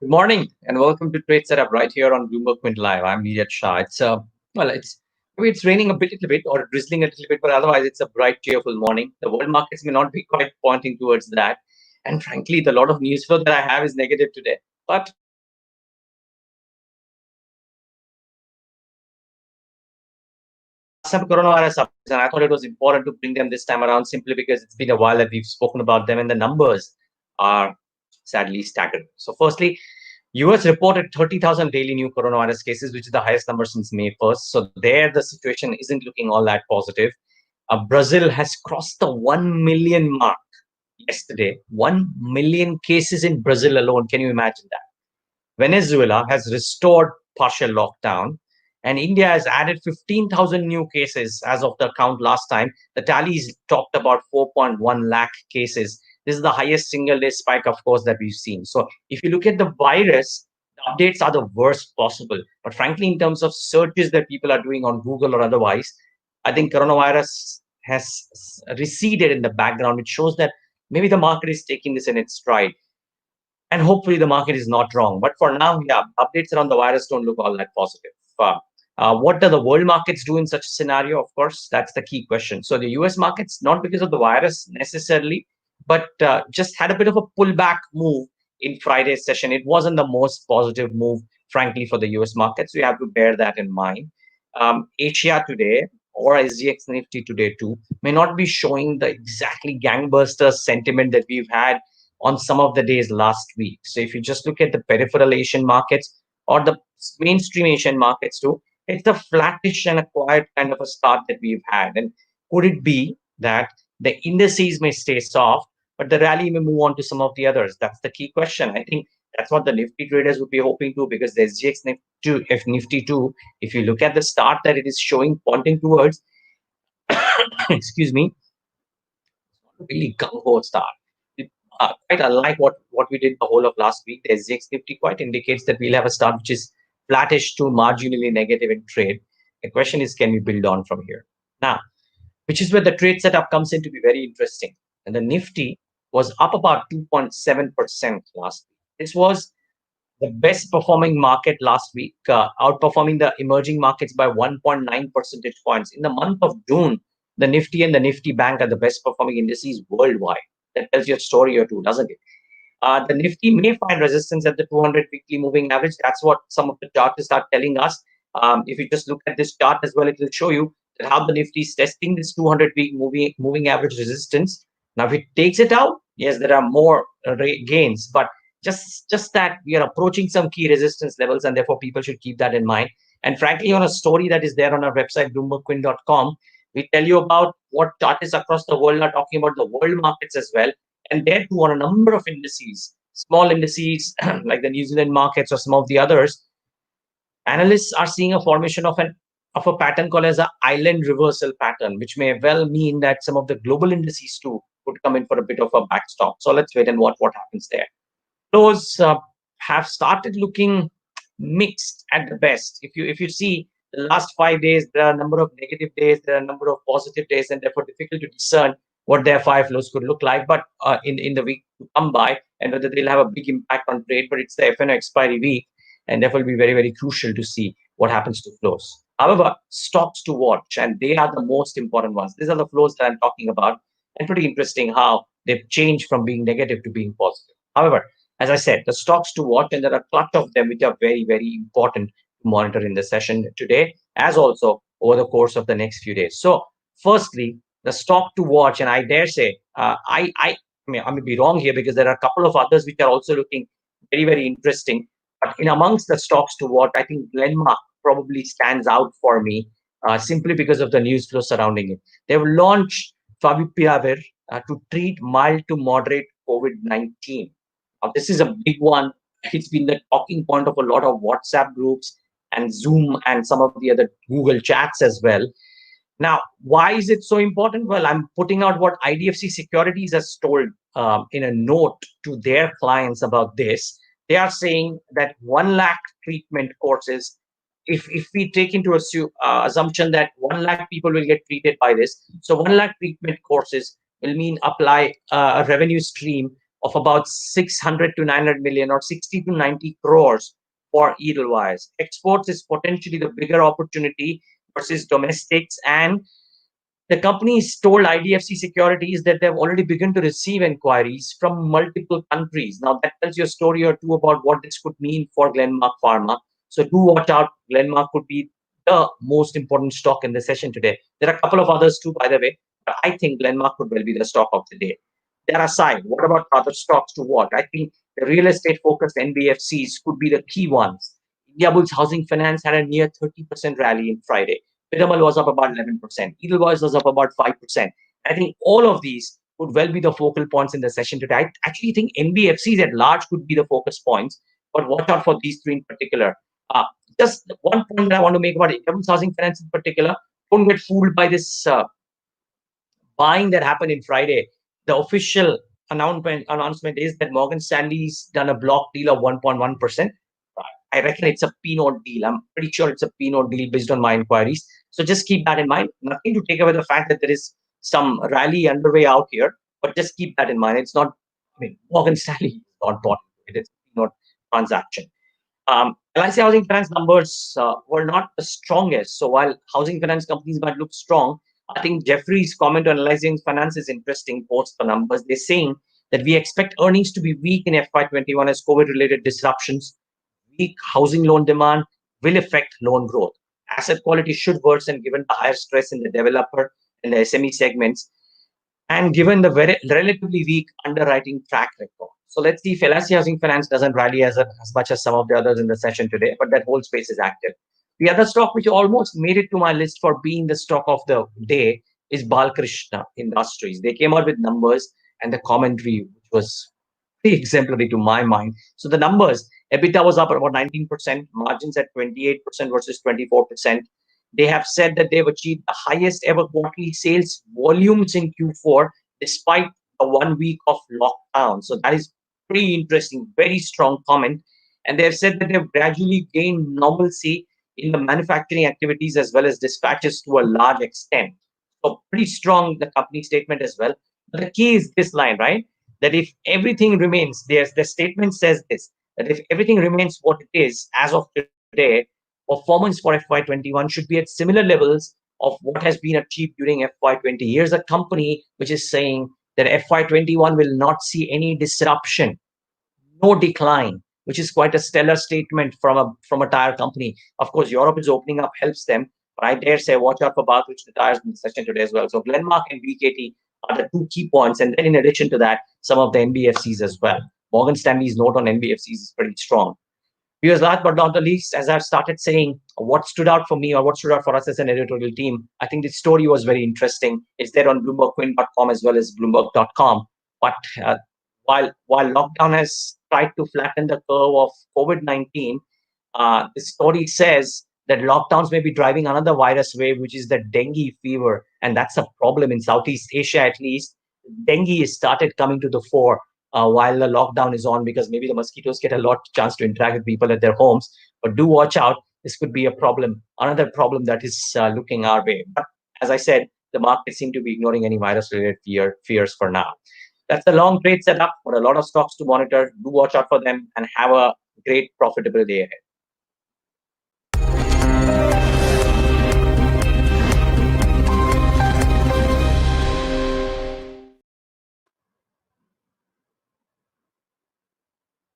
Good morning and welcome to Trade Setup right here on BloombergQuint Live. I'm Niraj Shah. It's raining a little bit or drizzling a little bit, but otherwise it's a bright, cheerful morning. The world markets may not be quite pointing towards that, and frankly, the lot of news flow that I have is negative today. But some coronavirus updates, and I thought it was important to bring them this time around simply because it's been a while that we've spoken about them, and the numbers are sadly staggering. So, firstly, US reported 30,000 daily new coronavirus cases, which is the highest number since May 1st. So there, the situation isn't looking all that positive. Brazil has crossed the 1 million mark yesterday. 1 million cases in Brazil alone. Can you imagine that? Venezuela has restored partial lockdown. And India has added 15,000 new cases as of the count last time. The tallies talked about 4.1 lakh cases. This is the highest single day spike, of course, that we've seen. So if you look at the virus, the updates are the worst possible. But frankly, in terms of searches that people are doing on Google or otherwise, I think coronavirus has receded in the background, which shows that maybe the market is taking this in its stride. And hopefully the market is not wrong. But for now, yeah, updates around the virus don't look all that positive. What do the world markets do in such a scenario? Of course, that's the key question. So the US markets, not because of the virus necessarily, but just had a bit of a pullback move in Friday's session. It wasn't the most positive move, frankly, for the US markets. So you have to bear that in mind. Asia today, or SGX Nifty today too, may not be showing the exactly gangbuster sentiment that we've had on some of the days last week. So if you just look at the peripheral Asian markets or the mainstream Asian markets too, it's a flattish and a quiet kind of a start that we've had. And could it be that the indices may stay soft, but the rally may move on to some of the others? That's the key question. I think that's what the Nifty traders would be hoping to, because the SGX Nifty 2, if you look at the start that it is showing, pointing towards, excuse me, really gung-ho start. Quite unlike what we did the whole of last week, the SGX Nifty quite indicates that we'll have a start which is flattish to marginally negative in trade. The question is, can we build on from here? Now, which is where the trade setup comes in to be very interesting. And the Nifty was up about 2.7% last week. This was the best performing market last week, outperforming the emerging markets by 1.9 percentage points. In the month of June, the Nifty and the Nifty Bank are the best performing indices worldwide. That tells you a story or two, doesn't it? The Nifty may find resistance at the 200 weekly moving average. That's what some of the charts are telling us. If you just look at this chart as well, it will show you that how the Nifty is testing this 200-week moving average resistance. Now, if it takes it out, yes, there are more gains, but just that we are approaching some key resistance levels, and therefore people should keep that in mind. And frankly, on a story that is there on our website, BloombergQuint.com, we tell you about what chartists across the world are talking about the world markets as well. And there too, on a number of indices, small indices like the New Zealand markets or some of the others, analysts are seeing a formation of a pattern called as an island reversal pattern, which may well mean that some of the global indices too could come in for a bit of a backstop. So let's wait and watch what happens there. Those have started looking mixed at the best. If you see the last 5 days, there are a number of negative days, there are a number of positive days, and therefore difficult to discern what their 5 flows could look like. But in the week to come by, and whether they'll have a big impact on trade. But it's the FNO expiry week, and therefore will be very, very crucial to see what happens to flows. However, stocks to watch, and they are the most important ones. These are the flows that I'm talking about, and pretty interesting how they've changed from being negative to being positive. However, as I said, the stocks to watch, and there are a lot of them which are very, very important to monitor in the session today, as also over the course of the next few days. So, firstly, the stock to watch, and I dare say, I may be wrong here because there are a couple of others which are also looking very, very interesting. But in amongst the stocks to watch, I think Glenmark probably stands out for me simply because of the news flow surrounding it. They've launched Favipiravir to treat mild to moderate COVID-19. This is a big one. It's been the talking point of a lot of WhatsApp groups and Zoom and some of the other Google chats as well. Now, why is it so important? Well, I'm putting out what IDFC Securities has told in a note to their clients about this. They are saying that 1 lakh treatment courses, if we take into assumption that 1 lakh people will get treated by this, so 1 lakh treatment courses will mean apply a revenue stream of about 600 to 900 million or 60 to 90 crores for Edelweiss. Exports is potentially the bigger opportunity versus domestics, and the company has told IDFC Securities that they've already begun to receive inquiries from multiple countries. Now, that tells you a story or two about what this could mean for Glenmark Pharma. So, do watch out. Glenmark could be the most important stock in the session today. There are a couple of others too, by the way, but I think Glenmark could well be the stock of the day. That aside, what about other stocks to watch? I think the real estate focused NBFCs could be the key ones. Indiabulls Housing Finance had a near 30% rally in Friday. Piramal was up about 11%. Edelweiss was up about 5%. I think all of these could well be the focal points in the session today. I actually think NBFCs at large could be the focus points, but watch out for these three in particular. Uh, just one point that I want to make about Indiabulls Housing Finance in particular, don't get fooled by this buying that happened in Friday. The official announcement is that Morgan Stanley's done a block deal of 1.1%. I reckon it's a P-note deal. I'm pretty sure it's a P-note deal based on my inquiries. So just keep that in mind. Nothing to take away the fact that there is some rally underway out here, but just keep that in mind. It's not, Morgan Stanley is not bought. It's a P-note transaction. LIC Housing Finance numbers were not the strongest. So while housing finance companies might look strong, I think Jefferies' comment on LIC Finance is interesting post the numbers. They're saying that we expect earnings to be weak in FY21 as COVID-related disruptions, weak housing loan demand will affect loan growth. Asset quality should worsen given the higher stress in the developer and the SME segments, and given the very relatively weak underwriting track record. So let's see if LIC Housing Finance doesn't rally as much as some of the others in the session today, but that whole space is active. The other stock which almost made it to my list for being the stock of the day is Balkrishna Industries. They came out with numbers and the commentary, which was pretty exemplary to my mind. So the numbers, EBITDA was up about 19%, margins at 28% versus 24%. They have said that they've achieved the highest ever quarterly sales volumes in Q4 despite a 1 week of lockdown. So that is pretty interesting, very strong comment. And they've said that they've gradually gained normalcy in the manufacturing activities as well as dispatches to a large extent. So pretty strong, the company statement as well. But the key is this line, right? That if everything remains, the statement says this, that if everything remains what it is as of today, performance for FY21 should be at similar levels of what has been achieved during FY20. Here's a company which is saying that FY21 will not see any disruption, no decline, which is quite a stellar statement from a tire company. Of course, Europe is opening up, helps them. But I dare say, watch out for Balkrishna tires in the session today as well. So Glenmark and VKT are the two key points. And then in addition to that, some of the NBFCs as well. Morgan Stanley's note on NBFCs is pretty strong. Because last but not the least, as I've started saying, what stood out for me or what stood out for us as an editorial team, I think the story was very interesting. It's there on BloombergQuint.com as well as Bloomberg.com. But while lockdown has tried to flatten the curve of COVID-19, the story says that lockdowns may be driving another virus wave, which is the dengue fever. And that's a problem in Southeast Asia, at least. Dengue has started coming to the fore while the lockdown is on, because maybe the mosquitoes get a lot chance to interact with people at their homes. But do watch out. This could be a problem, another problem that is looking our way. But as I said, the market seem to be ignoring any virus-related fears for now. That's the long trade setup for a lot of stocks to monitor. Do watch out for them and have a great profitable day ahead.